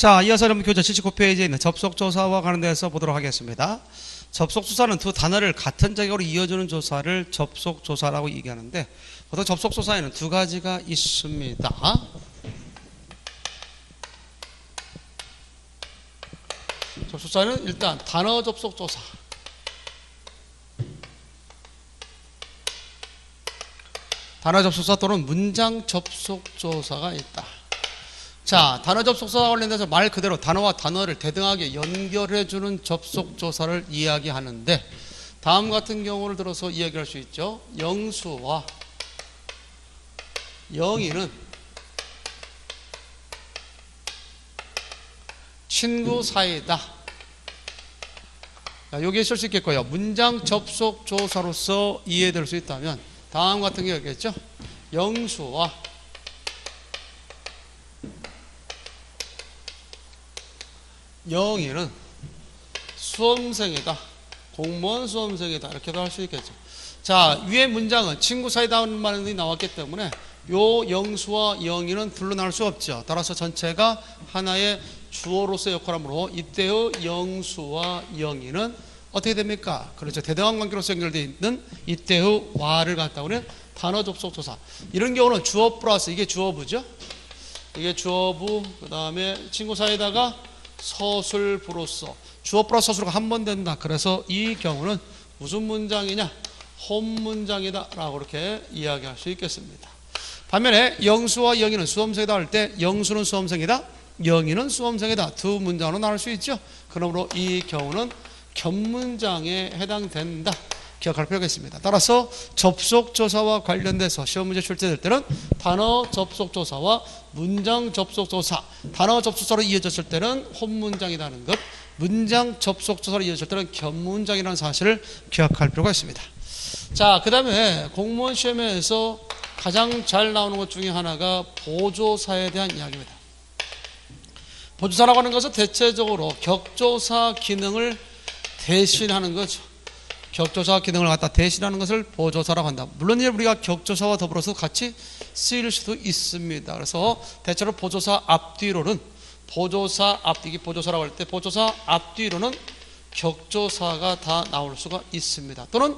자, 이어서 여러분 교재 79페이지에 있는 접속조사와 관련돼서 보도록 하겠습니다. 접속조사는 두 단어를 같은 자격으로 이어주는 조사를 접속조사라고 얘기하는데, 보통 접속조사에는 두 가지가 있습니다. 접속조사는 일단 단어 접속조사, 단어 접속조사 또는 문장 접속조사가 있다. 자, 단어 접속조사와 관련돼서 말 그대로 단어와 단어를 대등하게 연결해주는 접속조사를 이야기하는데, 다음 같은 경우를 들어서 이야기할 수 있죠. 영수와 영희는 친구 사이다. 여기에 쓸 수 있겠고요. 문장 접속조사로서 이해될 수 있다면 다음 같은 경우겠죠. 영수와 영희는 수험생이다. 공무원 수험생이다. 이렇게도 할 수 있겠죠. 자, 위의 문장은 친구 사이다는 말이 나왔기 때문에 요 영수와 영희는 둘로 나눌 수 없죠. 따라서 전체가 하나의 주어로서의 역할하므로 이때의 영수와 영희는 어떻게 됩니까? 그렇죠. 대등한 관계로서 연결되어 있는 이때의 와를 갖다 오는 단어 접속조사. 이런 경우는 주어 플러스, 이게 주어부죠. 이게 주어부, 그 다음에 친구 사이다가 서술부로서, 주어 플러스 서술가 한 번 된다. 그래서 이 경우는 무슨 문장이냐? 홈문장이다 라고 이렇게 이야기할 수 있겠습니다. 반면에 영수와 영희는 수험생이다 할 때 영수는 수험생이다, 영희는 수험생이다, 두 문장으로 나눌 수 있죠. 그러므로 이 경우는 견문장에 해당된다. 기억할 필요가 있습니다. 따라서 접속조사와 관련돼서 시험 문제 출제될 때는 단어 접속조사와 문장 접속조사, 단어 접속조사로 이어졌을 때는 홈문장이라는 것, 문장 접속조사로 이어졌을 때는 견문장이라는 사실을 기억할 필요가 있습니다. 자, 그 다음에 공무원 시험에서 가장 잘 나오는 것 중에 하나가 보조사에 대한 이야기입니다. 보조사라고 하는 것은 대체적으로 격조사 기능을 대신하는 거죠. 격조사 기능을 갖다 대신하는 것을 보조사라고 한다. 물론 우리가 격조사와 더불어서 같이 쓰일 수도 있습니다. 그래서 대체로 보조사 앞뒤로는, 보조사 앞뒤기 보조사라고 할 때 보조사 앞뒤로는 격조사가 다 나올 수가 있습니다. 또는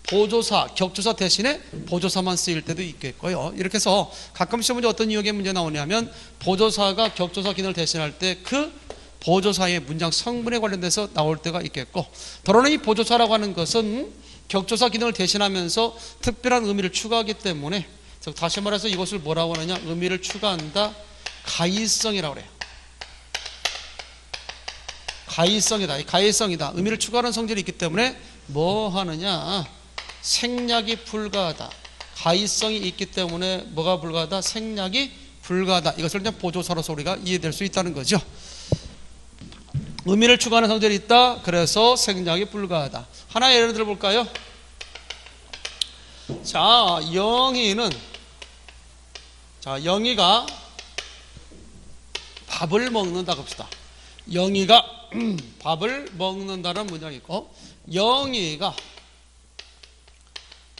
보조사, 격조사 대신에 보조사만 쓰일 때도 있겠고요. 이렇게 해서 가끔 시험 문제 어떤 유형의 문제 나오냐면 보조사가 격조사 기능을 대신할 때 그 보조사의 문장 성분에 관련돼서 나올 때가 있겠고, 더러는 이 보조사라고 하는 것은 격조사 기능을 대신하면서 특별한 의미를 추가하기 때문에, 다시 말해서 이것을 뭐라고 하느냐, 의미를 추가한다, 가의성이라고 그래요. 가의성이다. 이 가의성이다. 의미를 추가하는 성질이 있기 때문에 뭐 하느냐, 생략이 불가하다. 가의성이 있기 때문에 뭐가 불가하다? 생략이 불가하다. 이것을 그냥 보조사로서 우리가 이해될 수 있다는 거죠. 의미를 추가하는 성질이 있다. 그래서 생략이 불가하다. 하나 예를 들어 볼까요? 자, 영희는, 자, 영희가 밥을 먹는다 합시다. 영희가 밥을 먹는다는 문장이 있고, 영희가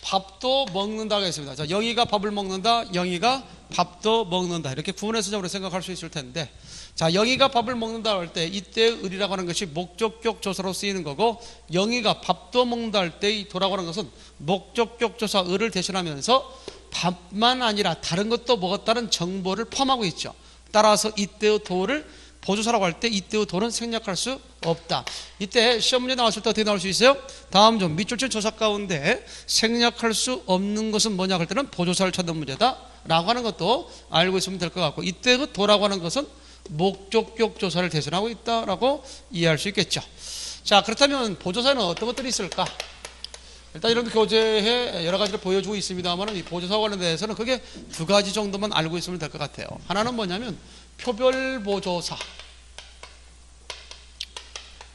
밥도 먹는다가 있습니다. 자, 영희가 밥을 먹는다, 영희가 밥도 먹는다. 이렇게 구분해서 우리가 생각할 수 있을 텐데, 자, 영희가 밥을 먹는다 할 때 이때 을이라고 하는 것이 목적격 조사로 쓰이는 거고, 영희가 밥도 먹는다 할 때 이 도라고 하는 것은 목적격 조사 을을 대신하면서 밥만 아니라 다른 것도 먹었다는 정보를 포함하고 있죠. 따라서 이때의 도를 보조사라고 할 때 이때의 도는 생략할 수 없다. 이때 시험 문제 나왔을 때 어떻게 나올 수 있어요? 다음 좀 밑줄친 조사 가운데 생략할 수 없는 것은 뭐냐 할 때는 보조사를 찾는 문제다 라고 하는 것도 알고 있으면 될 것 같고, 이때 그 도라고 하는 것은 목적격 조사를 대신하고 있다라고 이해할 수 있겠죠. 자, 그렇다면 보조사는 어떤 것들이 있을까? 일단 이런 교재에 여러 가지를 보여주고 있습니다만, 이 보조사와 관련돼서는 그게 두 가지 정도만 알고 있으면 될 것 같아요. 하나는 뭐냐면 표별보조사,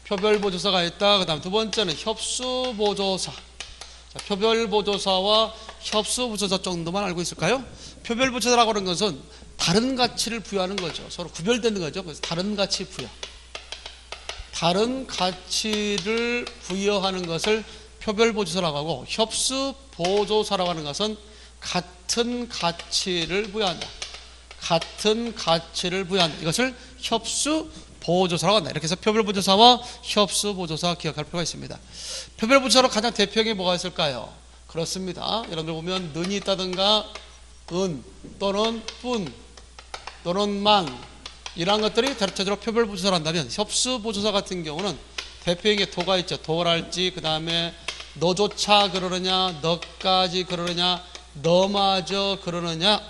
표별보조사가 있다. 그 다음 두 번째는 협수보조사. 자, 표별보조사와 협수보조사 정도만 알고 있을까요? 표별보조사라고 하는 것은 다른 가치를 부여하는 거죠. 서로 구별되는 거죠. 그래서 다른 가치 부여, 다른 가치를 부여하는 것을 표별보조사라고 하고, 협수보조사라고 하는 것은 같은 가치를 부여한다. 같은 가치를 부여한다. 이것을 협수 보조사라고 한다. 이렇게 해서 표별보조사와 협수보조사 기억할 필요가 있습니다. 표별보조사로 가장 대표적인 게 뭐가 있을까요? 그렇습니다. 여러분들 보면 는이 있다든가 은 또는 뿐 또는 만 이러한 것들이 대체적으로 표별보조사를 한다면 협수보조사 같은 경우는 대표적인 게 도가 있죠. 도랄지 그 다음에 너조차 그러느냐 너까지 그러느냐 너마저 그러느냐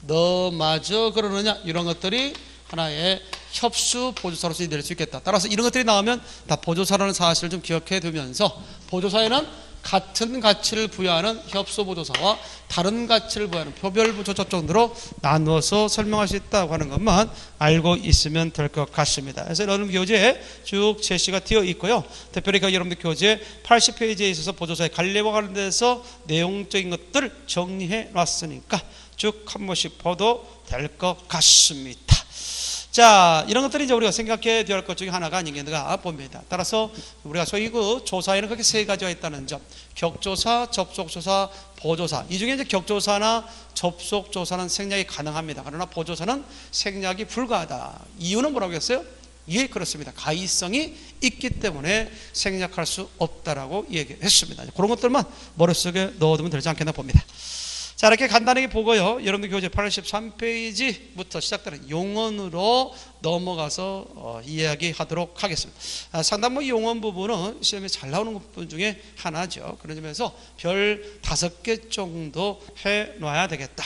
너마저 그러느냐 이런 것들이 하나의 협수 보조사로서 될 수 있겠다. 따라서 이런 것들이 나오면 다 보조사라는 사실을 좀 기억해 두면서 보조사에는 같은 가치를 부여하는 협수 보조사와 다른 가치를 부여하는 표별 보조사 정도로 나누어서 설명할 수 있다고 하는 것만 알고 있으면 될 것 같습니다. 그래서 여러분 교재에 쭉 제시가 되어 있고요. 특별히 여러분들 교재 80페이지에 있어서 보조사의 관리와 관련돼서 내용적인 것들을 정리해 놨으니까 쭉 한 번씩 봐도 될 것 같습니다. 자, 이런 것들이 이제 우리가 생각해야 될 것 중에 하나가 아니겠는가 봅니다. 따라서 우리가 소위 그 조사에는 그렇게 세 가지가 있다는 점. 격조사, 접속조사, 보조사. 이 중에 이제 격조사나 접속조사는 생략이 가능합니다. 그러나 보조사는 생략이 불가하다. 이유는 뭐라고 했어요? 예, 그렇습니다. 가의성이 있기 때문에 생략할 수 없다라고 얘기했습니다. 그런 것들만 머릿속에 넣어두면 되지 않겠나 봅니다. 자, 이렇게 간단하게 보고요. 여러분들 교재 83페이지부터 시작되는 용언으로 넘어가서 이야기하도록 하겠습니다. 상당부 용언 부분은 시험에 잘 나오는 부분 중에 하나죠. 그런 점에서 별 5개 정도 해놔야 되겠다.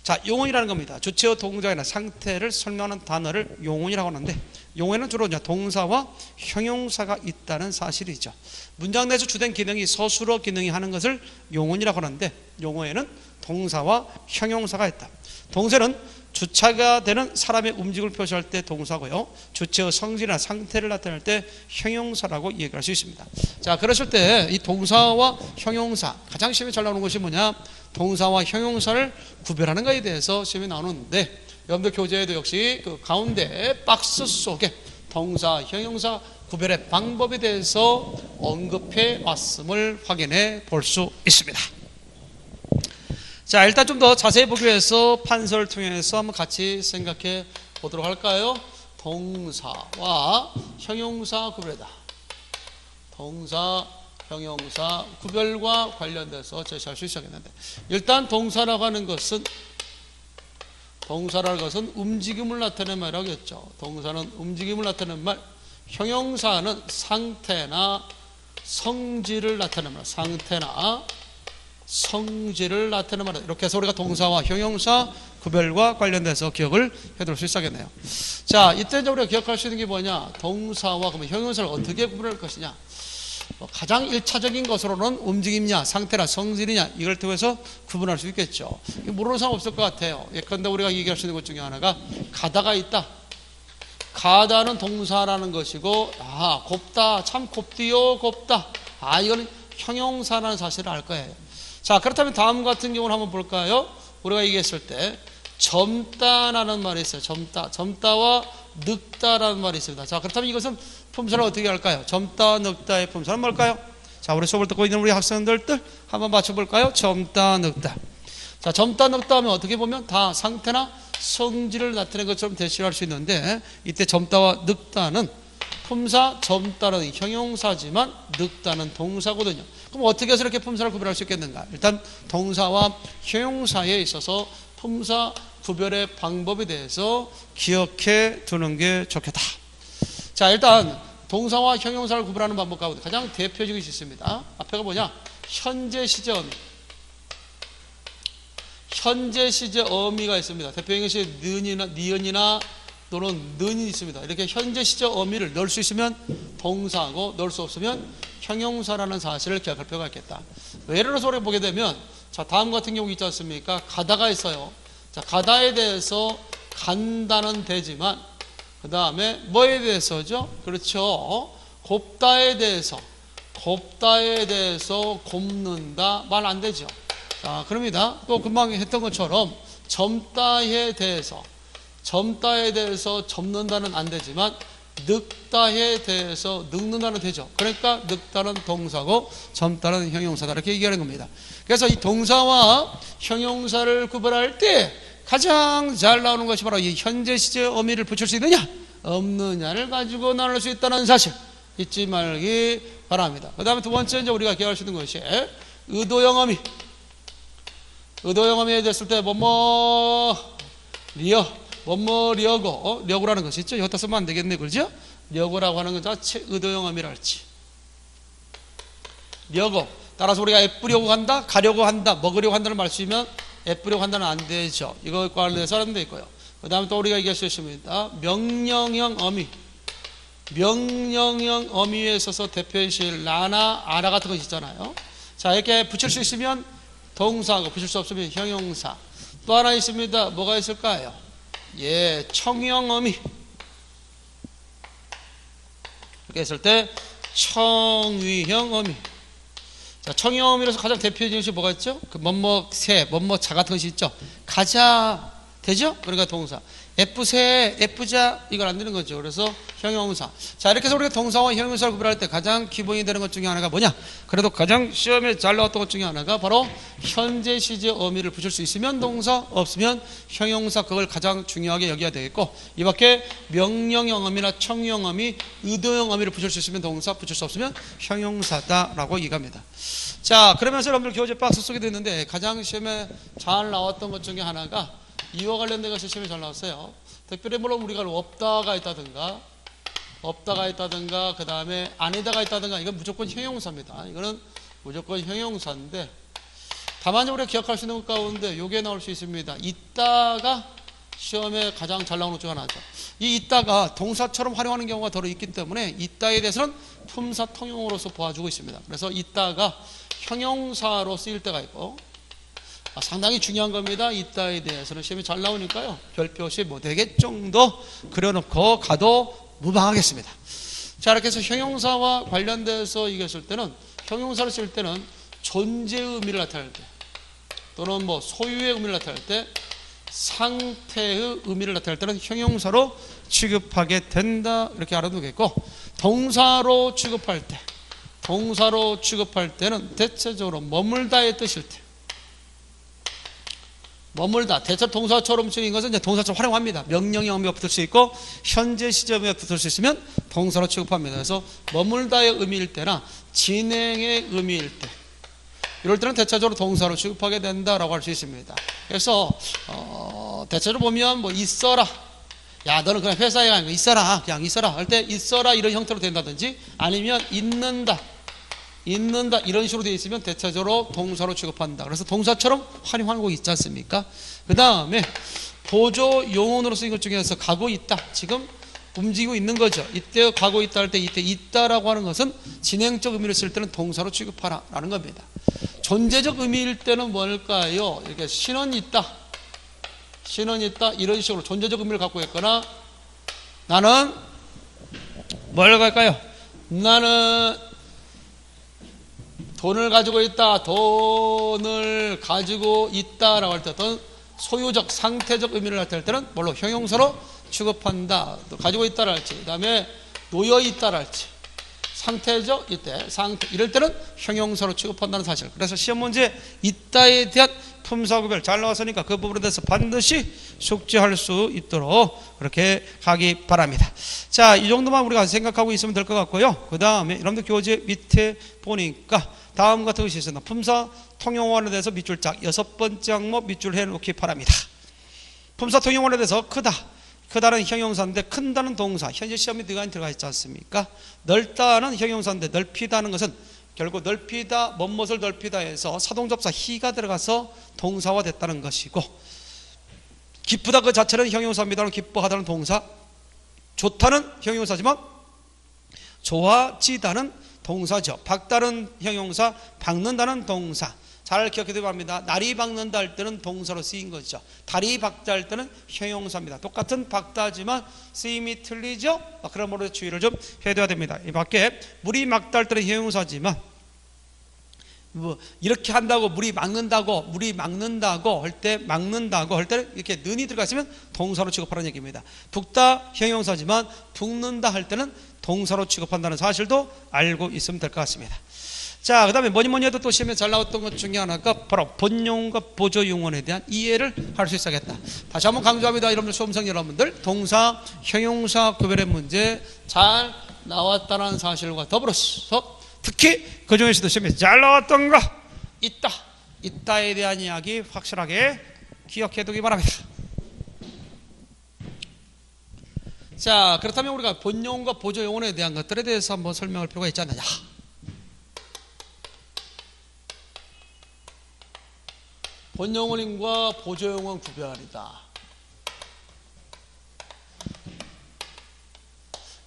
자, 용언이라는 겁니다. 주체어 동작이나 상태를 설명하는 단어를 용언이라고 하는데, 용어에는 주로 동사와 형용사가 있다는 사실이죠. 문장 내에서 주된 기능이 서술어 기능이 하는 것을 용언이라고 하는데, 용어에는 동사와 형용사가 있다. 동사는 주체가 되는 사람의 움직임을 표시할 때 동사고요, 주체의 성질이나 상태를 나타낼 때 형용사라고 얘기할 수 있습니다. 자, 그랬을 때 이 동사와 형용사, 가장 시험에 잘 나오는 것이 뭐냐? 동사와 형용사를 구별하는 것에 대해서 시험에 나오는데, 여러분들 교재에도 역시 그 가운데 박스 속에 동사, 형용사 구별의 방법에 대해서 언급해 왔음을 확인해 볼 수 있습니다. 자, 일단 좀 더 자세히 보기 위해서 판서를 통해서 한번 같이 생각해 보도록 할까요? 동사와 형용사 구별이다. 동사, 형용사 구별과 관련돼서 제시할 수 있었겠는데, 일단 동사라고 하는 것은 움직임을 나타내는 말이라고 했죠. 동사는 움직임을 나타내는 말, 형용사는 상태나 성질을 나타내는 말, 상태나 성질을 나타내는 말. 이렇게 해서 우리가 동사와 형용사 구별과 관련돼서 기억을 해둘 수 있겠네요. 자, 이때 우리가 기억할 수 있는 게 뭐냐? 동사와 그러면 형용사를 어떻게 구별할 것이냐? 가장 1차적인 것으로는 움직임이냐 상태나 성질이냐 이걸 통해서 구분할 수 있겠죠. 모르는 사람 없을 것 같아요. 예컨대 우리가 얘기할 수 있는 것 중에 하나가 가다가 있다. 가다는 동사라는 것이고, 아, 곱다, 참 곱디요, 곱다. 아, 이거는 형용사라는 사실을 알 거예요. 자, 그렇다면 다음 같은 경우는 한번 볼까요? 우리가 얘기했을 때 젊다라는 말이 있어요. 젊다와 늙다라는 말이 있습니다. 자, 그렇다면 이것은 품사를 어떻게 할까요? 젊다, 늙다의 품사는 뭘까요? 자, 우리 수업을 듣고 있는 우리 학생들들 한번 맞춰볼까요? 젊다, 늙다. 자, 젊다, 늙다 하면 어떻게 보면 다 상태나 성질을 나타내는 것처럼 대시할 수 있는데, 이때 젊다와 늙다는 품사, 젊다는 형용사지만 늙다는 동사거든요. 그럼 어떻게 해서 이렇게 품사를 구별할 수 있겠는가? 일단 동사와 형용사에 있어서 품사 구별의 방법에 대해서 기억해 두는 게 좋겠다. 자, 일단 동사와 형용사를 구별하는 방법 가운데 가장 대표적인 것이 있습니다. 앞에가 뭐냐? 현재 시제 어미. 현재 시제 어미가 있습니다. 대표적인 것이 니은이나 또는 는이 있습니다. 이렇게 현재 시제 어미를 넣을 수 있으면 동사고, 넣을 수 없으면 형용사라는 사실을 기억할 필요가 있겠다. 예를 들어서 우리가 보게 되면, 자, 다음 같은 경우 있지 않습니까? 가다가 있어요. 자, 가다에 대해서 간다는 되지만, 그 다음에 뭐에 대해서죠? 그렇죠. 곱다에 대해서 곱는다 말 안 되죠. 자, 그럽니다. 또 금방 했던 것처럼 젊다에 대해서 접는다는 안 되지만 늙다에 대해서 늙는다는 되죠. 그러니까 늙다는 동사고 젊다는 형용사다 이렇게 얘기하는 겁니다. 그래서 이 동사와 형용사를 구별할 때 가장 잘 나오는 것이 바로 이 현재 시제의 의미를 붙일 수 있느냐 없느냐를 가지고 나눌 수 있다는 사실 잊지 말기 바랍니다. 그 다음에 두 번째 이제 우리가 기억할 수 있는 것이 의도형 의미. 의도형 의미에 됐을 때 뭐뭐리어고 려고라는 것이 있죠. 여기다 쓰면 안 되겠네, 그렇죠? 려고라고 하는 것 자체 의도형 의미를 알지. 려고. 따라서 우리가 애뿌려고 한다, 가려고 한다, 먹으려고 한다는 말 쓰면 애뿌려고 한다는 안 되죠. 이거 관련해서 하는 데 있고요. 그 다음에 또 우리가 얘기할 수 있습니다. 명령형 어미. 명령형 어미에 있어서 대표이실 나나 아나 같은 것이 있잖아요. 자, 이렇게 붙일 수 있으면 동사하고 붙일 수 없으면 형용사. 또 하나 있습니다. 뭐가 있을까요? 예, 청형 어미. 이렇게 했을 때 청위형 어미. 자, 청형 어미로서 가장 대표적인 것이 뭐가 있죠? 그 뭐뭐 새, 뭐뭐 자 같은 것이 있죠. 가자 되죠? 그러니까 동사. 예쁘세, 예쁘자 이건 안 되는 거죠. 그래서 형용사. 자, 이렇게 해서 우리가 동사와 형용사를 구별할 때 가장 기본이 되는 것 중에 하나가 뭐냐? 그래도 가장 시험에 잘 나왔던 것 중에 하나가 바로 현재 시제 의미를 붙일 수 있으면 동사, 없으면 형용사. 그걸 가장 중요하게 여겨야 되겠고, 이 밖에 명령형 의미나 청형 의미, 의도형 의미를 붙일 수 있으면 동사, 붙일 수 없으면 형용사다라고 얘기합니다. 자, 그러면서 여러분들 교재 박스 속에도 있는데 가장 시험에 잘 나왔던 것 중에 하나가 이와 관련된 것이 시험에 잘 나왔어요. 특별히 물론 우리가 없다가 있다든가 그 다음에 아니다가 있다든가 이건 무조건 형용사입니다. 이거는 무조건 형용사인데, 다만 우리가 기억할 수 있는 것 가운데 이게 나올 수 있습니다. 있다가 시험에 가장 잘 나오는 것 중 하나죠. 이 있다가 동사처럼 활용하는 경우가 더러 있기 때문에 있다에 대해서는 품사 통용어로서 보아주고 있습니다. 그래서 있다가 형용사로 쓰일 때가 있고, 상당히 중요한 겁니다. 있다에 대해서는 시험이 잘 나오니까요, 별표 없이 뭐 되게 정도 그려놓고 가도 무방하겠습니다. 자, 이렇게 해서 형용사와 관련돼서 이겼을 때는, 형용사를 쓸 때는 존재의 의미를 나타낼 때, 또는 뭐 소유의 의미를 나타낼 때, 상태의 의미를 나타낼 때는 형용사로 취급하게 된다, 이렇게 알아두겠고, 동사로 취급할 때는 대체적으로 머물다의 뜻일 때, 머물다, 대체 동사처럼 쓰인 것은 이제 동사처럼 활용합니다. 명령형 의미가 붙을 수 있고 현재 시제의미가 붙을 수 있으면 동사로 취급합니다. 그래서 머물다의 의미일 때나 진행의 의미일 때, 이럴 때는 대체적으로 동사로 취급하게 된다라고 할 수 있습니다. 그래서 대체로 보면 뭐 있어라, 야 너는 그냥 회사에 가는 거 있어라, 그냥 있어라 할 때 있어라 이런 형태로 된다든지, 아니면 있는다 이런 식으로 되어 있으면 대체적으로 동사로 취급한다. 그래서 동사처럼 활용하는 거 있지 않습니까? 그 다음에 보조 용언으로 쓰인 것 중에서 가고 있다, 지금 움직이고 있는 거죠. 이때 가고 있다 할 때 이때 있다라고 하는 것은 진행적 의미를 쓸 때는 동사로 취급하라 라는 겁니다. 존재적 의미일 때는 뭘까요? 이렇게 신은 있다 이런 식으로 존재적 의미를 갖고 있거나, 나는 뭘 갈까요? 나는 돈을 가지고 있다라고 할 때 어떤 소유적, 상태적 의미를 나타낼 때는 뭘로? 형용사로 취급한다. 또 가지고 있다라 할지, 그 다음에 놓여 있다라 할지, 상태적 이때, 상태 이럴 때는 형용사로 취급한다는 사실. 그래서 시험 문제 있다에 대한 품사 구별 잘 나왔으니까 그 부분에 대해서 반드시 숙지할 수 있도록 그렇게 하기 바랍니다. 자, 이 정도만 우리가 생각하고 있으면 될 것 같고요. 그 다음에 여러분들 교재 밑에 보니까 다음 같은 것이 있습니다. 품사 통용어에 대해서 밑줄짝 6번째 항목 밑줄 해놓기 바랍니다. 품사 통용어에 대해서 크다는 형용사인데 큰다는 동사, 현재 시험에 들어가 있지 않습니까? 넓다는 형용사인데 넓히다는 것은 결국 넓히다, 멋을 넓히다 해서 사동접사 히가 들어가서 동사화 됐다는 것이고, 기쁘다 그 자체는 형용사입니다는 기뻐하다는 동사, 좋다는 형용사지만 좋아지다는 동사죠. 박다는 형용사, 박는다는 동사. 잘 기억해두기 바랍니다. 날이 박는다 할 때는 동사로 쓰인 거죠. 다리 박다 할 때는 형용사입니다. 똑같은 박다지만 쓰임이 틀리죠. 그러므로 주의를 좀 해둬야 됩니다. 이 밖에 물이 막다 할 때는 형용사지만, 뭐 이렇게 한다고 물이 막는다고 할 때, 막는다고 할 때는 이렇게 는이 들어가 있으면 동사로 취급하라는 얘기입니다. 붓다 형용사지만 붓는다 할 때는 동사로 취급한다는 사실도 알고 있으면 될 것 같습니다. 자, 그 다음에 뭐니 해도 또 시험에 잘 나왔던 것 중에 하나가 바로 본용과 보조용언에 대한 이해를 할 수 있어야겠다. 다시 한번 강조합니다. 여러분들 수험생 여러분들, 동사, 형용사 구별의 문제 잘 나왔다는 사실과 더불어서 특히 그 중에서도 시험에 잘 나왔던 거 있다에 대한 이야기 확실하게 기억해 두기 바랍니다. 자, 그렇다면 우리가 본용과 보조용언에 대한 것들에 대해서 한번 설명할 필요가 있지 않느냐. 본용언과 보조용언 구별이다.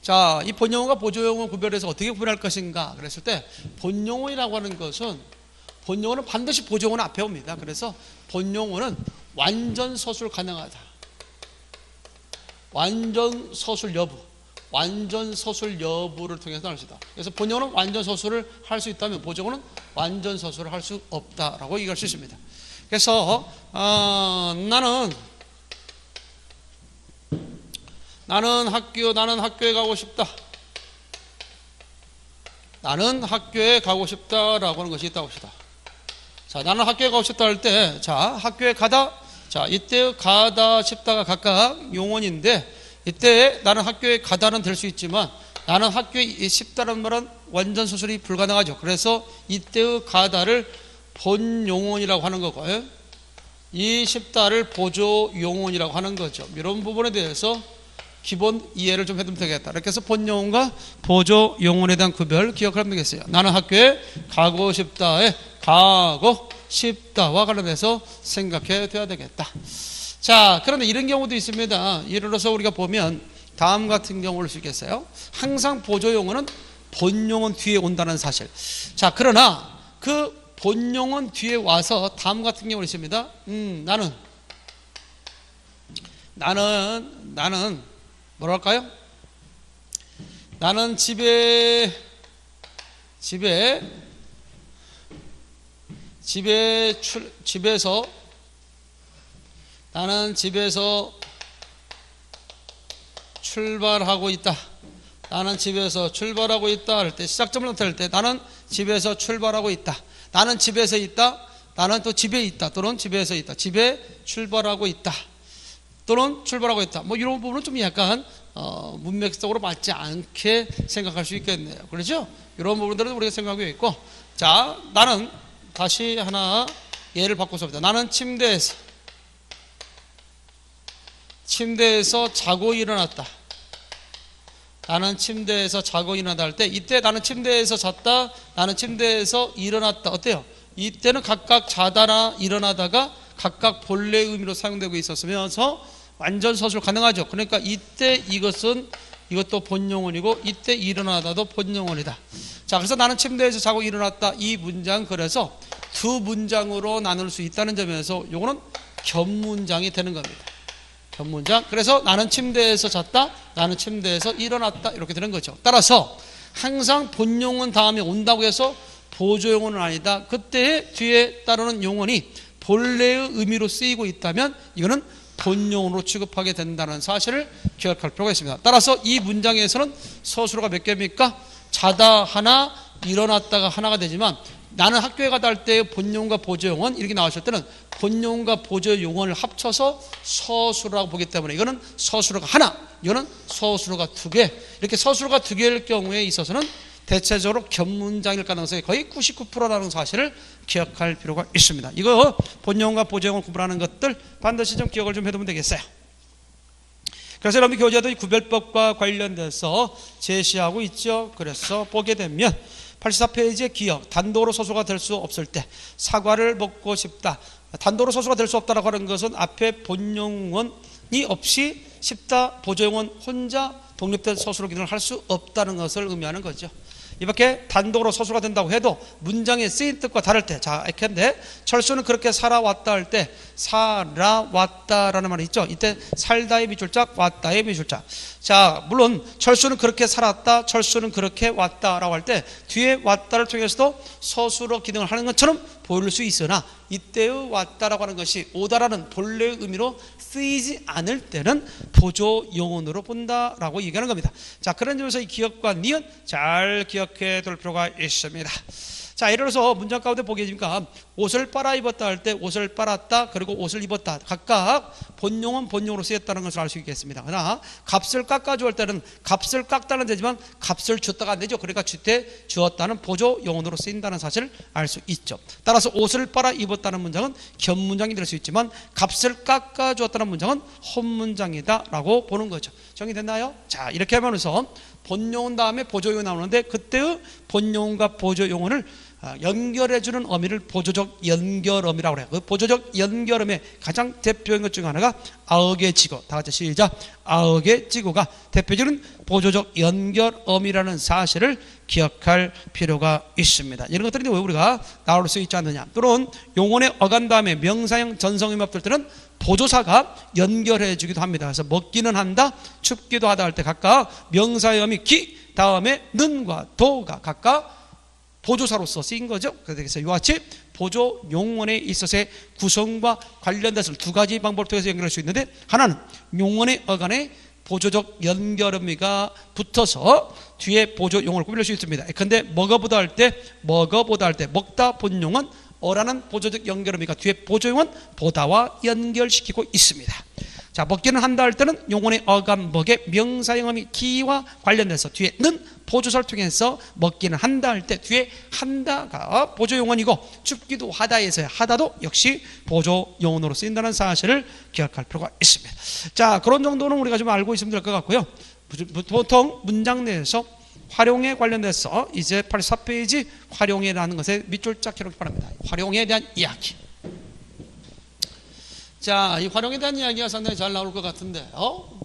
자, 이 본용언과 보조용언 구별해서 어떻게 구별할 것인가 그랬을 때, 본용언이라고 하는 것은, 본용언은 반드시 보조용언 앞에 옵니다. 그래서 본용언은 완전 서술 가능하다. 완전 서술 여부, 완전 서술 여부를 통해서 나올 수 있다. 그래서 본용언은 완전 서술을 할 수 있다면 보조용언은 완전 서술을 할 수 없다라고 얘기할 수 있습니다. 그래서 나는 학교에 가고 싶다. 나는 학교에 가고 싶다라고 하는 것이 있다고 합시다. 자, 나는 학교에 가고 싶다 할 때, 자, 학교에 가다. 자, 이때 가다, 싶다가 각각 용언인데, 이때 나는 학교에 가다는 될 수 있지만, 나는 학교에 싶다는 말은 완전 서술이 불가능하죠. 그래서 이때의 가다를 본용언이라고 하는 거고요. 이 싶다를 보조용언이라고 하는 거죠. 이런 부분에 대해서 기본 이해를 좀 해두면 되겠다. 이렇게 해서 본용언과 보조용언에 대한 구별 기억하면 되겠어요. 나는 학교에 가고 싶다에 가고 싶다와 관련해서 생각해 둬야 되겠다. 자, 그런데 이런 경우도 있습니다. 예를 들어서 우리가 보면 다음 같은 경우를 수 있겠어요. 항상 보조용언은 본용언 뒤에 온다는 사실. 자, 그러나 그 본용언 뒤에 와서 다음 같은 경우는 있습니다. 나는 뭐랄까요? 나는 나는 집에서 출발하고 있다. 나는 집에서 출발하고 있다 할 때, 시작점을 나타낼 때 나는 집에서 출발하고 있다. 나는 집에서 있다. 나는 또 집에 있다. 또는 집에서 있다. 집에 출발하고 있다. 또는 출발하고 있다. 뭐 이런 부분은 좀 약간 문맥적으로 맞지 않게 생각할 수 있겠네요. 그렇죠? 이런 부분들은 우리가 생각하고 있고, 자, 나는 다시 하나 예를 바꿔서 봅니다. 나는 침대에서 자고 일어났다. 나는 침대에서 자고 일어났다 할 때, 이때 나는 침대에서 잤다. 나는 침대에서 일어났다. 어때요? 이때는 각각 자다나 일어나다가 각각 본래의 의미로 사용되고 있었으면서 완전 서술 가능하죠. 그러니까 이때 이것도 본용언이고, 이때 일어나다도 본용언이다. 자, 그래서 나는 침대에서 자고 일어났다. 이 문장, 그래서 두 문장으로 나눌 수 있다는 점에서 요거는 겹문장이 되는 겁니다. 겹문장. 그래서 나는 침대에서 잤다. 나는 침대에서 일어났다. 이렇게 되는 거죠. 따라서 항상 본용언 다음에 온다고 해서 보조용언은 아니다. 그때의 뒤에 따르는 용언이 본래의 의미로 쓰이고 있다면 이거는 본용언으로 취급하게 된다는 사실을 기억할 필요가 있습니다. 따라서 이 문장에서는 서술어가 몇 개입니까? 자다 하나, 일어났다가 하나가 되지만, 나는 학교에 가다 할 때의 본용과 보조용언 이렇게 나왔을 때는 본용과 보조용언을 합쳐서 서술어라고 보기 때문에 이거는 서술어가 하나, 이거는 서술어가 두 개. 이렇게 서술어가 두 개일 경우에 있어서는 대체적으로 겹문장일 가능성이 거의 99%라는 사실을 기억할 필요가 있습니다. 이거 본용과 보조용언 구분하는 것들 반드시 좀 기억을 좀 해두면 되겠어요. 그래서 여러분 교재도 이 구별법과 관련돼서 제시하고 있죠. 그래서 보게 되면 84페이지의 기억, 단도로 서술가 될 수 없을 때 사과를 먹고 싶다. 단도로 서술가 될 수 없다라고 하는 것은 앞에 본용언이 없이 싶다, 보조용언 혼자 독립된 서술어 기능을 할 수 없다는 것을 의미하는 거죠. 이렇게 단독으로 서술가 된다고 해도 문장의 쓰인 뜻과 다를 때, 자, 이렇게 철수는 그렇게 살아왔다 할 때 살아왔다라는 말이 있죠. 이때 살다의 미줄짝, 왔다의 미줄짝. 자, 물론 철수는 그렇게 살았다, 철수는 그렇게 왔다라고 할 때 뒤에 왔다를 통해서도 서술어 기능을 하는 것처럼 보일 수 있으나 이때의 왔다라고 하는 것이 오다라는 본래의 의미로 쓰이지 않을 때는 보조 용언으로 본다라고 얘기하는 겁니다. 자, 그런 점에서 이 기억과 니은 잘 기억해 둘 필요가 있습니다. 자, 예를 들어서 문장 가운데 보게 되니까 옷을 빨아 입었다 할 때 옷을 빨았다 그리고 옷을 입었다 각각 본용은 본용으로 쓰였다는 것을 알 수 있겠습니다. 그러나 값을 깎아주 할 때는 값을 깎다는 되지만 값을 줬다가 안 되죠. 그러니까 주때 주었다는 보조 용언으로 쓰인다는 사실을 알 수 있죠. 따라서 옷을 빨아 입었다는 문장은 견문장이 될 수 있지만 값을 깎아주었다는 문장은 혼문장이다 라고 보는 거죠. 정리됐나요? 자, 이렇게 하면서 본용은 다음에 보조용이 나오는데 그때의 본용과 보조용언을 연결해주는 어미를 보조적 연결어미라고 해요. 그 보조적 연결어미의 가장 대표적인 것 중 하나가 아역의지고, 다 같이 시작. 아역의지고가 대표적인 보조적 연결어미라는 사실을 기억할 필요가 있습니다. 이런 것들이 왜 우리가 나올 수 있지 않느냐. 또는 용언의 어간 다음에 명사형 전성음이 없을 때는 보조사가 연결해 주기도 합니다. 그래서 먹기는 한다, 춥기도 하다 할 때 각각 명사의 어미 기 다음에 는과 도가 각각 보조사로서 쓰인 거죠. 그래서 이와 같이 보조 용언에 있어서의 구성과 관련돼서 두 가지 방법을 통해서 연결할 수 있는데, 하나는 용언의 어간에 보조적 연결어미가 붙어서 뒤에 보조 용어를 꾸밀 수 있습니다. 그런데 먹어보다 할 때 먹다 본용은 어라는 보조적 연결어미가 뒤에 보조용은 보다와 연결시키고 있습니다. 자, 먹기는 한다 할 때는 용언의 어간 먹의 명사형어미 기와 관련돼서 뒤에는 보조사를 통해서 먹기는 한다 할 때 뒤에 한다가 보조용언이고, 춥기도 하다에서의 하다도 역시 보조용언으로 쓰인다는 사실을 기억할 필요가 있습니다. 자, 그런 정도는 우리가 좀 알고 있으면 될 것 같고요. 보통 문장 내에서 활용에 관련돼서 이제 84페이지 활용에라는 것에 밑줄 쫙 기록 바랍니다. 활용에 대한 이야기. 자, 이 활용에 대한 이야기가 상당히 잘 나올 것 같은데요.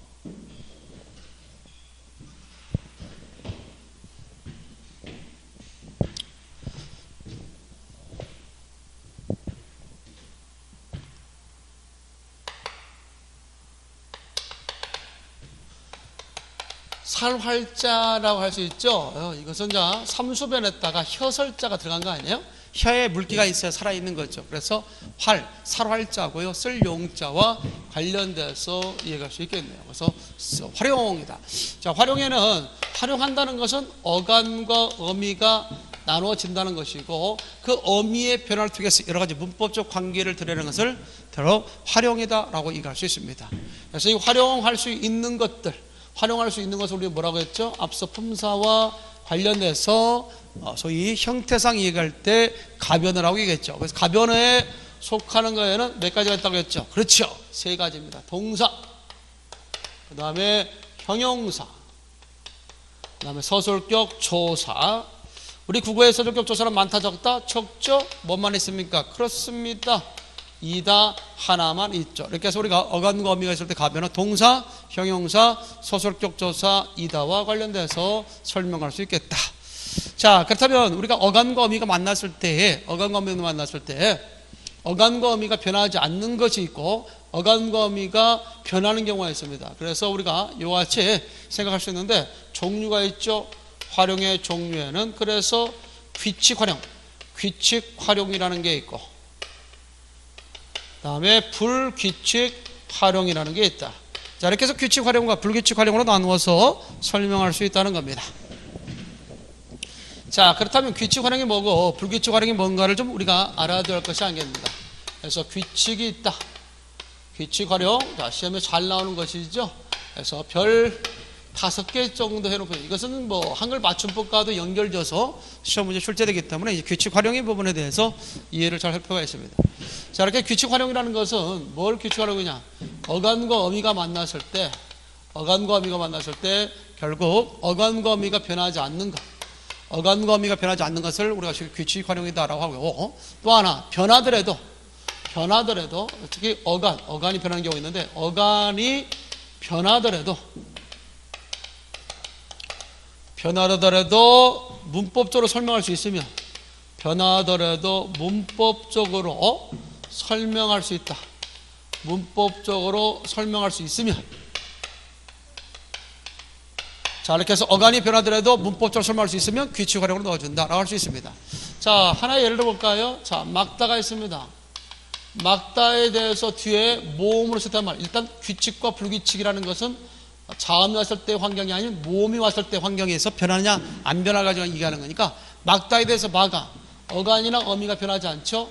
살활자라고 할 수 있죠. 이것은 자 삼수변에다가 혀설자가 들어간 거 아니에요? 혀에 물기가 있어야 살아있는 거죠. 그래서 살활자고요. 쓸 용자와 관련돼서 이해할 수 있겠네요. 그래서 활용이다. 자, 활용에는 활용한다는 것은 어간과 어미가 나누어진다는 것이고, 그 어미의 변화를 통해서 여러 가지 문법적 관계를 드러내는 것을 바로 활용이다라고 얘기할 수 있습니다. 그래서 이 활용할 수 있는 것들, 활용할 수 있는 것을 우리가 뭐라고 했죠? 앞서 품사와 관련돼서 소위 형태상 얘기할 때 가변을 하고 얘기했죠. 그래서 가변에 속하는 거에는 몇 가지가 있다고 했죠? 그렇죠. 세 가지입니다. 동사, 그 다음에 형용사, 그 다음에 서술격 조사. 우리 국어의 서술격 조사는 많다 적다? 적죠? 뭐만 있습니까? 그렇습니다. 이다 하나만 있죠. 이렇게 해서 우리가 어간과 어미가 있을 때 가변은 동사, 형용사, 서술격 조사, 이다와 관련돼서 설명할 수 있겠다. 자, 그렇다면 우리가 어간과 어미가 만났을 때, 어간과 어미가 변하지 않는 것이 있고 어간과 어미가 변하는 경우가 있습니다. 그래서 우리가 이와 같이 생각할 수 있는데, 종류가 있죠. 활용의 종류에는 그래서 규칙 활용이라는 게 있고, 그 다음에 불규칙 활용이라는 게 있다. 자, 이렇게 해서 규칙 활용과 불규칙 활용으로 나누어서 설명할 수 있다는 겁니다. 자, 그렇다면 규칙 활용이 뭐고 불규칙 활용이 뭔가를 좀 우리가 알아야 될 것이 아니겠습니다. 그래서 규칙이 있다. 규칙 활용, 자, 시험에 잘 나오는 것이죠. 그래서 별 5개 정도 해놓고, 이것은 뭐 한글 맞춤법과도 연결돼서 시험 문제 출제되기 때문에 이 규칙 활용의 부분에 대해서 이해를 잘 할 필요가 있습니다. 자, 이렇게 규칙 활용이라는 것은 뭘 규칙 활용이냐? 어간과 어미가 만났을 때 결국 어간과 어미가 변하지 않는 것을 우리가 규칙 활용이다라고 하고요. 또 하나, 변하더라도 특히 어간이 변하는 경우가 있는데, 어간이 변하더라도 문법적으로 설명할 수 있으면, 변하더라도 문법적으로 설명할 수 있다. 문법적으로 설명할 수 있으면, 자, 이렇게 해서 어간이 변하더라도 문법적으로 설명할 수 있으면 규칙 활용으로 넣어준다라고 할 수 있습니다. 자, 하나의 예를 들어볼까요? 자, 막다가 있습니다. 막다에 대해서 뒤에 모음으로 썼단 말. 일단 규칙과 불규칙이라는 것은 자음이 왔을 때 환경이 아닌 모음이 왔을 때 환경에서 변하느냐 안 변하느냐 얘기하는 거니까, 막다에 대해서 마가 어간이나 어미가 변하지 않죠.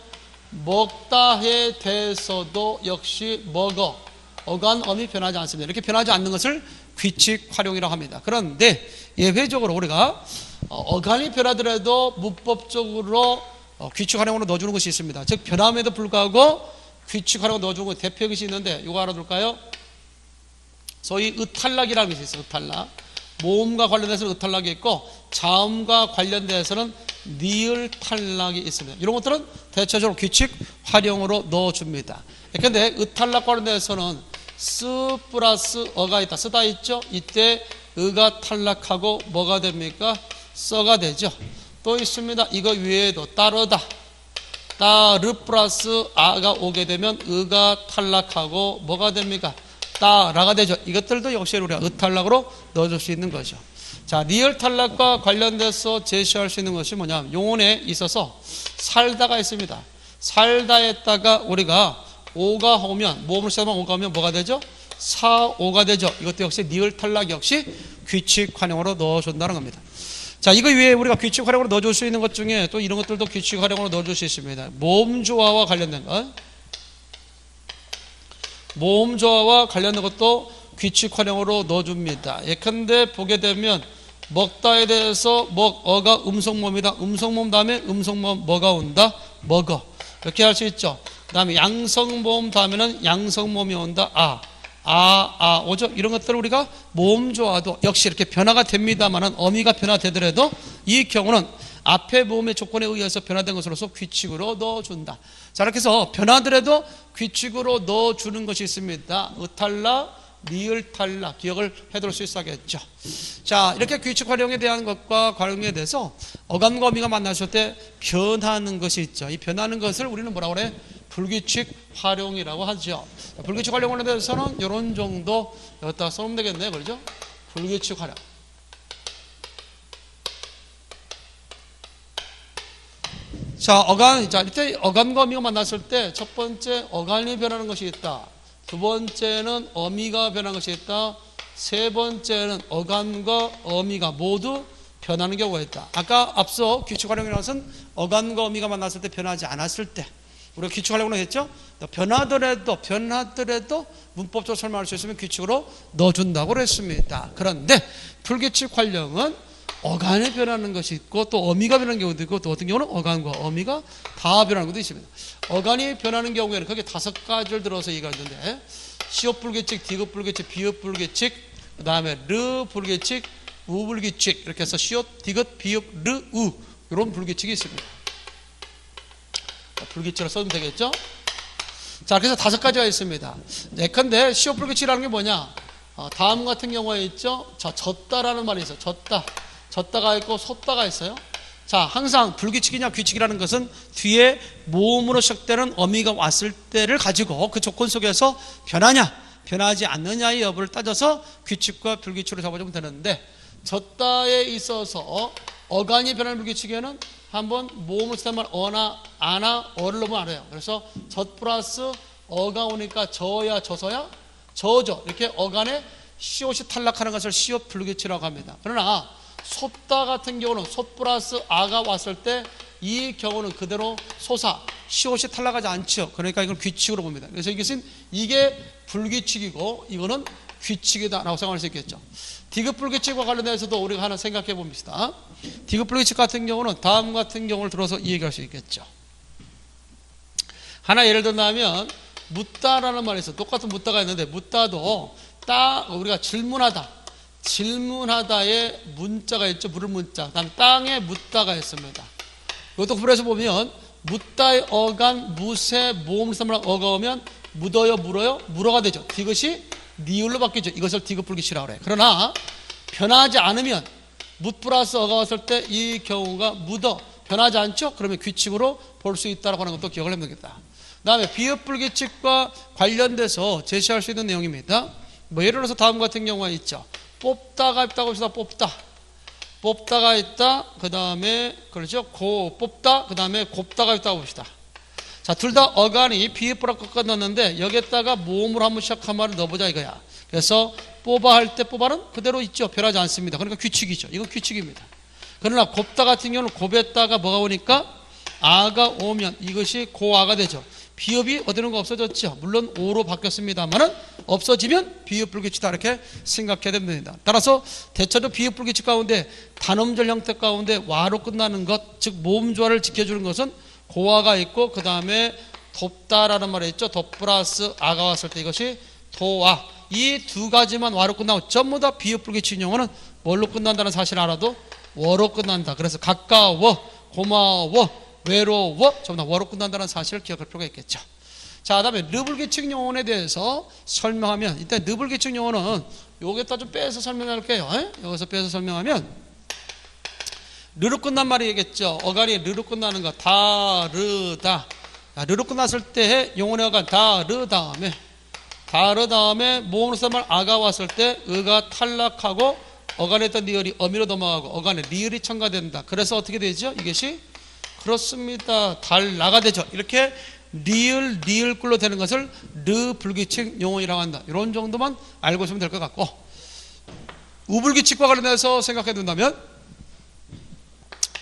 먹다에 대해서도 역시 먹어, 어간, 어미 변하지 않습니다. 이렇게 변하지 않는 것을 규칙 활용이라고 합니다. 그런데 예외적으로 우리가 어간이 변하더라도 문법적으로 규칙 활용으로 넣어주는 것이 있습니다. 즉 변함에도 불구하고 규칙 활용으로 넣어주는 것 대표 것이 있는데 이거 알아둘까요? 소위 의탈락이라는 것이 있어요. 의탈락. 모음과 관련돼서는 의탈락이 있고 자음과 관련돼서는 니을 탈락이 있습니다. 이런 것들은 대체적으로 규칙 활용으로 넣어줍니다. 그런데 의탈락 관련돼서는 쓰 플러스 어가 있다. 쓰다 있죠? 이때 의가 탈락하고 뭐가 됩니까? 써가 되죠. 또 있습니다. 이거 외에도 따르다. 따르 플러스 아가 오게 되면 의가 탈락하고 뭐가 됩니까? 따라가 되죠. 이것들도 역시 우리가 의탈락으로 넣어줄 수 있는 거죠. 자, 리얼 탈락과 관련돼서 제시할 수 있는 것이 뭐냐면 용언에 있어서 살다가 있습니다. 살다에다가 우리가 오가 오면 모음을 시작하면 오가 오면 뭐가 되죠? 사오가 되죠. 이것도 역시 리얼 탈락 역시 규칙 활용으로 넣어준다는 겁니다. 자, 이거 외에 우리가 규칙 활용으로 넣어줄 수 있는 것 중에 또 이런 것들도 규칙 활용으로 넣어줄 수 있습니다. 모음 조화와 관련된 것. 모음 조화와 관련된 것도 규칙 활용으로 넣어줍니다. 예컨대 보게 되면 먹다에 대해서 어가 음성모음이다. 음성모음 다음에 음성모음 뭐가 온다? 먹어. 이렇게 할 수 있죠. 그 다음에 양성모음 다음에는 양성모음이 온다. 오죠. 이런 것들을 우리가 모음 조화도 역시 이렇게 변화가 됩니다만은 어미가 변화되더라도 이 경우는 앞에 모음의 조건에 의해서 변화된 것으로서 규칙으로 넣어준다. 자, 이렇게 해서 변하더라도 규칙으로 넣어주는 것이 있습니다. 의탈락, 리을 탈락 기억을 해둘 수 있어야겠죠. 자, 이렇게 규칙 활용에 대한 것과 활용에 대해서 어감과 어미가 만났을 때 변하는 것이 있죠. 이 변하는 것을 우리는 뭐라고 그래? 불규칙 활용이라고 하죠. 불규칙 활용에 대해서는 이런 정도 여기다 써놓으면 되겠네요. 그렇죠? 불규칙 활용. 자, 이때 어간과 어미가 만났을 때 첫 번째 어간이 변하는 것이 있다. 두 번째는 어미가 변하는 것이 있다. 세 번째는 어간과 어미가 모두 변하는 경우가 있다. 아까 앞서 규칙 활용이라는 것은 어간과 어미가 만났을 때 변하지 않았을 때 우리가 규칙 활용으로 했죠. 변하더라도 문법적으로 설명할 수 있으면 규칙으로 넣어준다고 그랬습니다. 그런데 불규칙 활용은 어간이 변하는 것이 있고 또 어미가 변하는 경우도 있고 또 어떤 경우는 어간과 어미가 다 변하는 것도 있습니다. 어간이 변하는 경우에는 거기에 5가지를 들어서 얘기하는데 시옷 불규칙, 디귿 불규칙, 비읍 불규칙, 그 다음에 르 불규칙, 우 불규칙 이렇게 해서 시옷, 디귿, 비읍, 르, 우 이런 불규칙이 있습니다. 불규칙으로 써도 되겠죠? 자, 그래서 5가지가 있습니다. 예컨대 시옷 불규칙이라는 게 뭐냐? 다음 같은 경우에 있죠. 자, 졌다라는 말이 있어요. 졌다가 있고 섰다가 있어요. 자, 항상 불규칙이냐 규칙이라는 것은 뒤에 모음으로 시작되는 어미가 왔을 때를 가지고 그 조건 속에서 변하냐 변하지 않느냐의 여부를 따져서 규칙과 불규칙으로 잡아주면 되는데 졌다에 있어서 어간이 변하는 불규칙에는 한번 모음을 쓰면 어나 아나 어를 넣으면 알아요. 그래서 젖 플러스 어가 오니까 저야 저서야 저죠. 이렇게 어간에 시옷이 탈락하는 것을 시옷 불규칙이라고 합니다. 그러나 솟다 같은 경우는 솟 플러스 아가 왔을 때 이 경우는 그대로 솟아 시옷이 탈락하지 않죠. 그러니까 이걸 규칙으로 봅니다. 그래서 이게 불규칙이고 이거는 규칙이다라고 생각할 수 있겠죠. 디귿 불규칙과 관련해서도 우리가 하나 생각해 봅시다. 디귿 불규칙 같은 경우는 다음 같은 경우를 들어서 얘기할 수 있겠죠. 하나 예를 든다면 묻다라는 말이 있어요. 똑같은 묻다가 있는데 묻다도 우리가 질문하다에 문자가 있죠. 물을 문자. 다음 땅에 묻다가 있습니다. 이것도 구별해서 보면 묻다의 어간 무새 모음을 쓰면 어가 오면 묻어요 물어요 물어가 되죠. 디귿이 니을로 바뀌죠. 이것을 디귿 불규칙이라고 그래요. 그러나 변하지 않으면 묻 플러스 어가 왔을 때 이 경우가 묻어 변하지 않죠. 그러면 규칙으로 볼 수 있다고 하는 것도 기억을 해야 되겠다. 그 다음에 비읍 불규칙과 관련돼서 제시할 수 있는 내용입니다. 뭐 예를 들어서 다음 같은 경우가 있죠. 뽑다가 있다고 합시다. 뽑다가 있다. 그 다음에 그렇죠. 뽑다. 그 다음에 곱다가 있다고 봅시다. 자, 둘 다 어간이 비읍으로 꺾어놨는데 여기에다가 모음으로 한번 시작한 말을 넣어보자 이거야. 그래서 뽑아 할 때 뽑아는 그대로 있죠. 변하지 않습니다. 그러니까 규칙이죠. 이건 규칙입니다. 그러나 곱다 같은 경우는 곱에다가 뭐가 오니까 아가 오면 이것이 고아가 되죠. 비읍이 어디는 거 없어졌죠. 물론 오로 바뀌었습니다만은 없어지면 비읍 불규칙이다 이렇게 생각해야 됩니다. 따라서 대체로 비읍 불규칙 가운데 단음절 형태 가운데 와로 끝나는 것, 즉 모음조화를 지켜주는 것은 고아가 있고 그 다음에 돕다라는 말이 있죠. 돕 플러스 아가 왔을 때 이것이 도아. 이 두 가지만 와로 끝나고 전부 다 비읍 불규칙 용어는 뭘로 끝난다는 사실을 알아도 워로 끝난다. 그래서 가까워, 고마워, 외로워 전부 다 워로 끝난다는 사실을 기억할 필요가 있겠죠. 자, 그다음에 르불규칙 용어에 대해서 설명하면 일단 르불규칙 용어는 여기다 좀 빼서 설명할게요. 여기서 빼서 설명하면 르로 끝난 말이겠죠. 어간이 르로 끝나는 거 다르다. 르로 끝났을 때 용어의 어간 다르 다음에 모음으로 쓴 말 아가 왔을 때 의가 탈락하고 어간에 있던 리을이 어미로 넘어가고 어간에 리을이 첨가된다. 그래서 어떻게 되죠? 이것이 그렇습니다. 달라가 되죠. 이렇게 리을꿀로 되는 것을 르불규칙 용어이라고 한다. 이런 정도만 알고 있으면 될 것 같고, 우불규칙과 관련해서 생각해 둔다면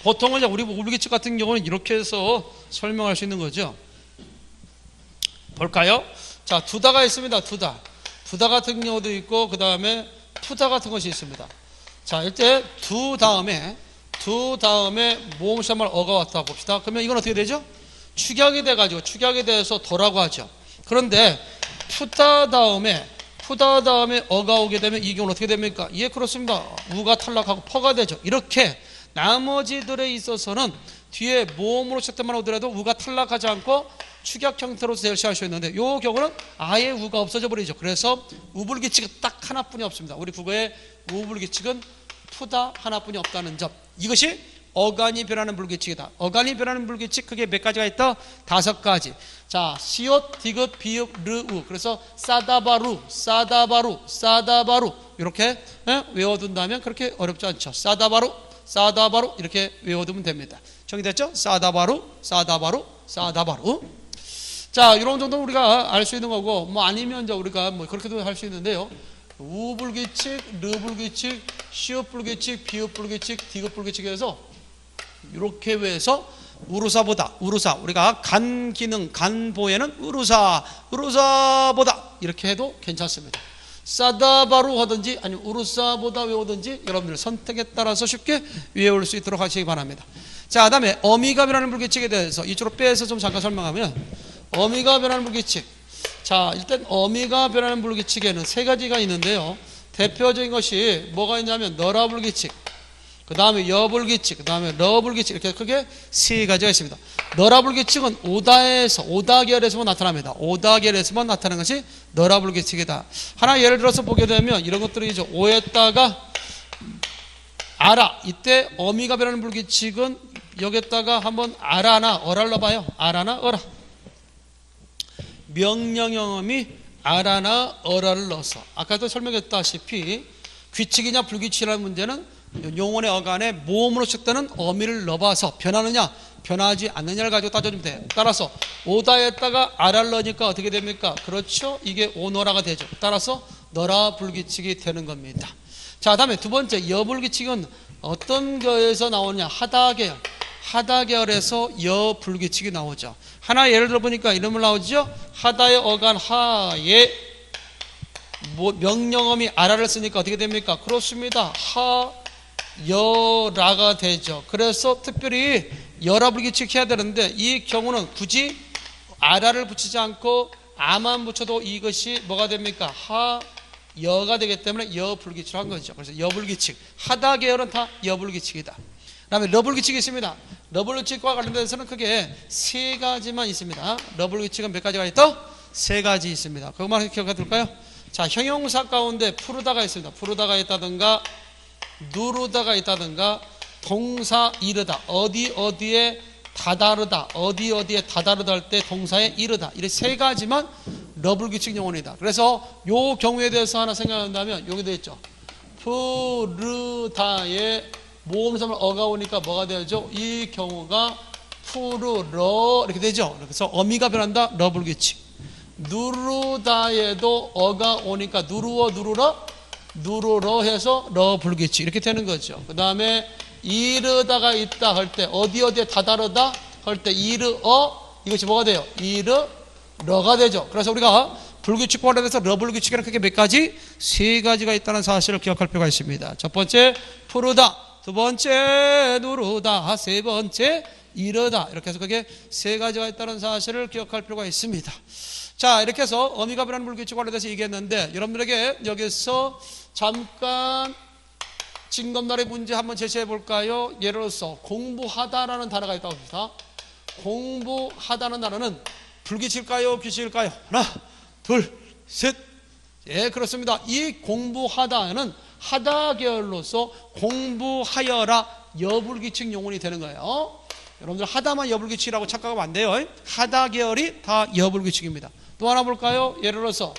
보통은 우리 우불규칙 같은 경우는 이렇게 해서 설명할 수 있는 거죠. 볼까요? 자, 두다가 있습니다. 두다 같은 경우도 있고 그 다음에 투다 같은 것이 있습니다. 자, 이때 두 다음에 모음시말 어가 왔다 봅시다. 그러면 이건 어떻게 되죠? 축약이 돼가지고 축약에 대해서 도라고 하죠. 그런데 푸다 다음에 어가 오게 되면 이 경우는 어떻게 됩니까? 예, 그렇습니다. 우가 탈락하고 퍼가 되죠. 이렇게 나머지들에 있어서는 뒤에 모음으로 시작만 오더라도 우가 탈락하지 않고 축약 형태로 제시할 수 있는데 이 경우는 아예 우가 없어져 버리죠. 그래서 우불규칙은 딱 하나뿐이 없습니다. 우리 국어의 우불규칙은 푸다 하나뿐이 없다는 점. 이것이 어간이 변하는 불규칙이다. 어간이 변하는 불규칙 그게 몇 가지가 있다? 5가지. 자, 시옷, 디귿, 비읍, 르우. 그래서 사다바루 이렇게 외워둔다면 그렇게 어렵지 않죠. 사다바루 이렇게 외워두면 됩니다. 정리됐죠? 사다바루. 자, 이런 정도 우리가 알 수 있는 거고, 뭐 아니면 이제 우리가 뭐 그렇게도 할 수 있는데요. 우불규칙, 르불규칙, 시옷불규칙, 비읍불규칙, 디귿불규칙에서 이렇게 외워서 우루사보다 우리가 간 기능 간보에는 우루사보다 이렇게 해도 괜찮습니다. 사다바루 하든지 아니면 우루사보다 외우든지 여러분들 선택에 따라서 쉽게 외울 수 있도록 하시기 바랍니다. 자, 그다음에 어미가 변하는 불규칙에 대해서 이쪽으로 빼서 좀 잠깐 설명하면 어미가 변하는 불규칙. 자, 일단 어미가 변하는 불규칙에는 3가지가 있는데요. 대표적인 것이 뭐가 있냐면 너라 불규칙, 그 다음에 여불규칙, 그 다음에 러불규칙, 이렇게 크게 3가지가 있습니다. 너라 불규칙은 오다 계열에서만 나타납니다. 오다 계열에서만 나타나는 것이 너라 불규칙이다. 하나 예를 들어서 보게 되면 이런 것들이죠. 오에다가 아라, 이때 어미가 변하는 불규칙은 여기에다가 한번 아라나 어라를 넣어봐요. 아라나 어라. 명령형음이 아라나 어라를 넣어서 아까도 설명했다시피 규칙이냐 불규칙이라는 문제는 용언의 어간에 모음으로 시작되는 어미를 넣어봐서 변하느냐 변하지 않느냐를 가지고 따져주면 돼요. 따라서 오다에다가 아라를 넣으니까 어떻게 됩니까? 그렇죠, 이게 오너라가 되죠. 따라서 너라 불규칙이 되는 겁니다. 자, 다음에 두 번째 여불규칙은 어떤 거에서 나오느냐? 하다 계열에서 여불규칙이 나오죠. 하나 예를 들어 보니까 이름을 나오죠. 하다의 어간 하에 명령어미 아라를 쓰니까 어떻게 됩니까? 그렇습니다. 여라가 되죠. 그래서 특별히 여라 불규칙 해야 되는데 이 경우는 굳이 아라를 붙이지 않고 아만 붙여도 이것이 뭐가 됩니까? 여가 되기 때문에 여불규칙을 한 거죠. 그래서 여불규칙. 하다 계열은 다 여불규칙이다. 그 다음에 러불규칙이 있습니다. 러불규칙과 관련돼서는 크게 3가지만 있습니다. 러불규칙은 몇 가지가 있다? 3가지 있습니다. 그것만 기억해 둘까요? 자, 형용사 가운데 푸르다가 있습니다. 푸르다가 있다든가 누르다가 있다든가 동사 이르다, 어디에 다다르다, 어디에 다다르다 할 때 동사에 이르다, 이렇게 3가지만 러불규칙 용어입니다. 그래서 요 경우에 대해서 하나 생각한다면 여기 되어 있죠. 푸르다에 모음사물 어가 오니까 뭐가 되죠? 이 경우가 푸르러 이렇게 되죠. 그래서 어미가 변한다. 러불규칙. 누르다에도 어가 오니까 누르러 해서 러불규칙 이렇게 되는 거죠. 그 다음에 이르다가 있다 할 때 어디에 다다르다 할 때 이르어 이것이 뭐가 돼요? 이르러가 되죠. 그래서 우리가 불규칙과 관련해서 러불규칙에는 크게 몇 가지? 세 가지가 있다는 사실을 기억할 필요가 있습니다. 첫 번째 푸르다, 두 번째 누르다, 세 번째 이르다. 이렇게 해서 그게 세 가지가 있다는 사실을 기억할 필요가 있습니다. 자, 이렇게 해서 어미가 변하는 불규칙과 관련해서 얘기했는데 여러분들에게 여기서 잠깐 징검다리 문제 한번 제시해 볼까요? 예를 들어서 공부하다라는 단어가 있다고 합니다. 공부하다는 단어는 불규칙일까요? 규칙일까요? 하나, 둘, 셋. 예, 그렇습니다. 이 공부하다는 하다 계열로서 공부하여라 여불규칙 용언이 되는 거예요. 여러분들 하다만 여불규칙이라고 착각하면 안 돼요. 하다 계열이 다 여불규칙입니다. 또 하나 볼까요? 예를 들어서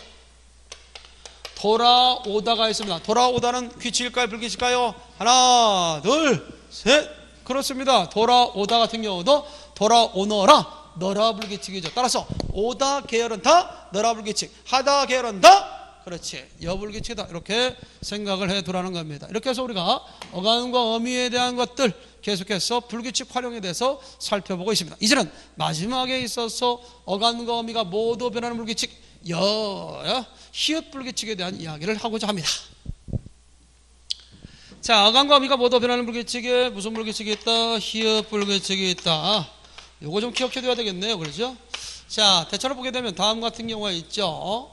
돌아오다가 있습니다. 돌아오다는 규칙일까요? 불규칙일까요? 하나, 둘, 셋. 그렇습니다. 돌아오다 같은 경우도 돌아오너라 너라 불규칙이죠. 따라서 오다 계열은 다 너라 불규칙, 하다 계열은 다 그렇지 여불규칙이다. 이렇게 생각을 해두라는 겁니다. 이렇게 해서 우리가 어간과 어미에 대한 것들 계속해서 불규칙 활용에 대해서 살펴보고 있습니다. 이제는 마지막에 있어서 어간과 어미가 모두 변하는 불규칙 히읗 불규칙에 대한 이야기를 하고자 합니다. 자, 어간과 어미가 모두 변하는 불규칙에 무슨 불규칙이 있다? 히읗 불규칙이 있다. 요거 좀 기억해 둬야 되겠네요. 그렇죠? 자, 대처를 보게 되면 다음 같은 경우가 있죠.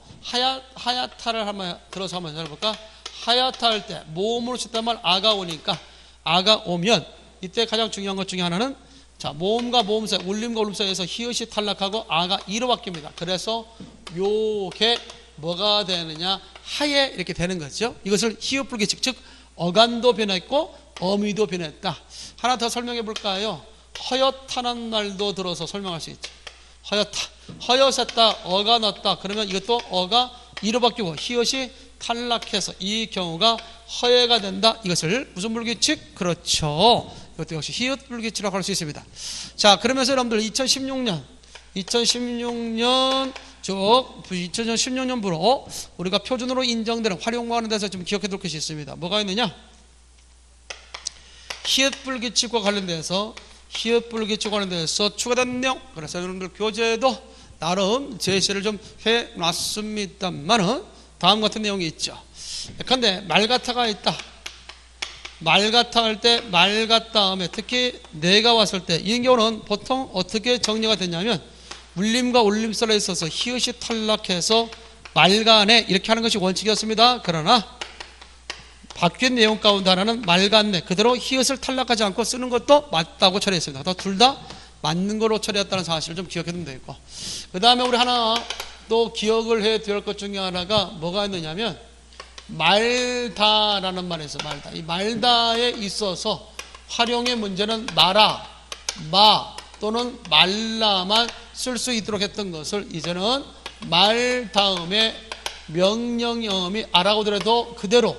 하야타를 한번 들어서 한번 해볼까? 하야타 할 때 모음으로 썼단 말 아가 오니까 아가 오면 이때 가장 중요한 것 중에 하나는 자, 모음과 모음 사이, 울림과 울림 사이에서 히읗이 탈락하고 아가 이로 바뀝니다. 그래서 요게 뭐가 되느냐? 하에 이렇게 되는 거죠. 이것을 히읗 불규칙, 즉 어간도 변했고 어미도 변했다. 하나 더 설명해 볼까요? 허옇다는 말도 들어서 설명할 수 있죠. 허옇다, 허옇었다, 어가 넣었다. 그러면 이것도 어가 이로 바뀌고 히읗이 탈락해서 이 경우가 허예가 된다. 이것을 무슨 불규칙? 그렇죠. 이것도 역시 히읗 불규칙이라고 할 수 있습니다. 자, 그러면서 여러분들 2016년 즉 2016년부로 우리가 표준으로 인정되는 활용하는 데서 좀 기억해 둘 것이 있습니다. 뭐가 있느냐? 히읗 불규칙과 관련돼서 추가된 내용. 그래서 여러분들 교재에도 나름 제시를 좀 해놨습니다만은 다음 같은 내용이 있죠. 그런데 말같아가 있다. 말같아 할 때 말같 다음에 특히 내가 왔을 때 이 경우는 보통 어떻게 정리가 되냐면 울림과 울림살에 있어서 히읗이 탈락해서 말간에 이렇게 하는 것이 원칙이었습니다. 그러나 바뀐 내용 가운데 하나는 말같네 그대로 히읗을 탈락하지 않고 쓰는 것도 맞다고 처리했습니다. 둘 다 맞는 거로 처리했다는 사실을 좀 기억해 두면 되겠고, 그 다음에 우리 하나 또 기억을 해야 될 것 중에 하나가 뭐가 있느냐면 말다라는 말이 있어요. 말다. 이 말다에 있어서 활용의 문제는 마라, 마 또는 말라만 쓸 수 있도록 했던 것을 이제는 말 다음에 명령형이 아라고 하더라도 그대로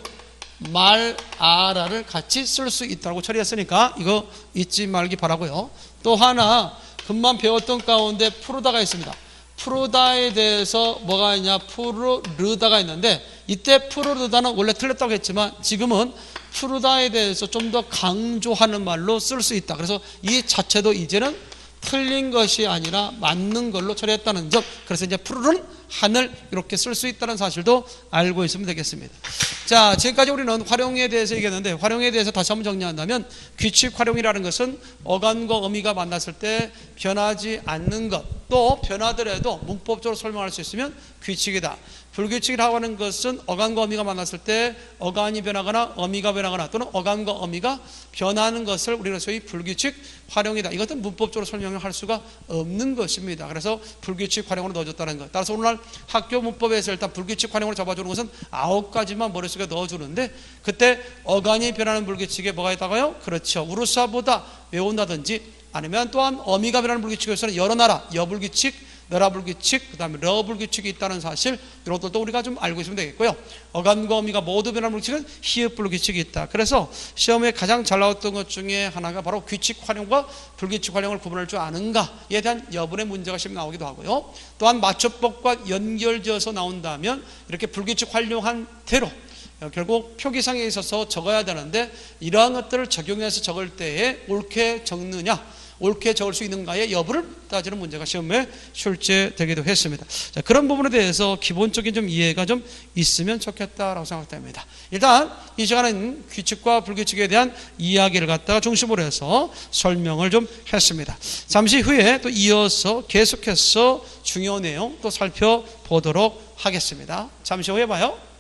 말아라를 같이 쓸 수 있다고 처리했으니까 이거 잊지 말기 바라고요. 또 하나 금방 배웠던 가운데 푸르다가 있습니다. 푸르다에 대해서 뭐가 있냐? 푸르르다가 있는데 이때 푸르르다는 원래 틀렸다고 했지만 지금은 푸르다에 대해서 좀 더 강조하는 말로 쓸 수 있다. 그래서 이 자체도 이제는 틀린 것이 아니라 맞는 걸로 처리했다는 점. 그래서 이제 푸르른 하늘 이렇게 쓸 수 있다는 사실도 알고 있으면 되겠습니다. 자, 지금까지 우리는 활용에 대해서 얘기했는데 활용에 대해서 다시 한번 정리한다면 규칙 활용이라는 것은 어간과 어미가 만났을 때 변하지 않는 것, 또 변하더라도 문법적으로 설명할 수 있으면 규칙이다. 불규칙이라고 하는 것은 어간과 어미가 만났을 때 어간이 변하거나 어미가 변하거나 또는 어간과 어미가 변하는 것을 우리는 소위 불규칙 활용이다. 이것은 문법적으로 설명을 할 수가 없는 것입니다. 그래서 불규칙 활용으로 넣어줬다는 것. 따라서 오늘날 학교 문법에서 일단 불규칙 활용으로 잡아주는 것은 9가지만 머릿속에 넣어주는데 그때 어간이 변하는 불규칙에 뭐가 있다고요? 그렇죠. 우르사보다 외운다든지 아니면 또한 어미가 변하는 불규칙에서는 여러 나라, 여불규칙, 너라불규칙, 그 다음에 러불규칙이 있다는 사실, 이런 것도 우리가 좀 알고 있으면 되겠고요. 어간과 어미가 모두 변하는 불규칙은 히읗불규칙이 있다. 그래서 시험에 가장 잘 나왔던 것 중에 하나가 바로 규칙 활용과 불규칙 활용을 구분할 줄 아는가에 대한 여분의 문제가 시험에 나오기도 하고요. 또한 맞춤법과 연결지어서 나온다면 이렇게 불규칙 활용한 대로 결국 표기상에 있어서 적어야 되는데 이러한 것들을 적용해서 적을 때에 옳게 적느냐, 옳게 적을 수 있는가의 여부를 따지는 문제가 시험에 출제되기도 했습니다. 자, 그런 부분에 대해서 기본적인 좀 이해가 좀 있으면 좋겠다라고 생각됩니다. 일단 이 시간은 규칙과 불규칙에 대한 이야기를 갖다가 중심으로 해서 설명을 좀 했습니다. 잠시 후에 또 이어서 계속해서 중요한 내용 또 살펴보도록 하겠습니다. 잠시 후에 봐요.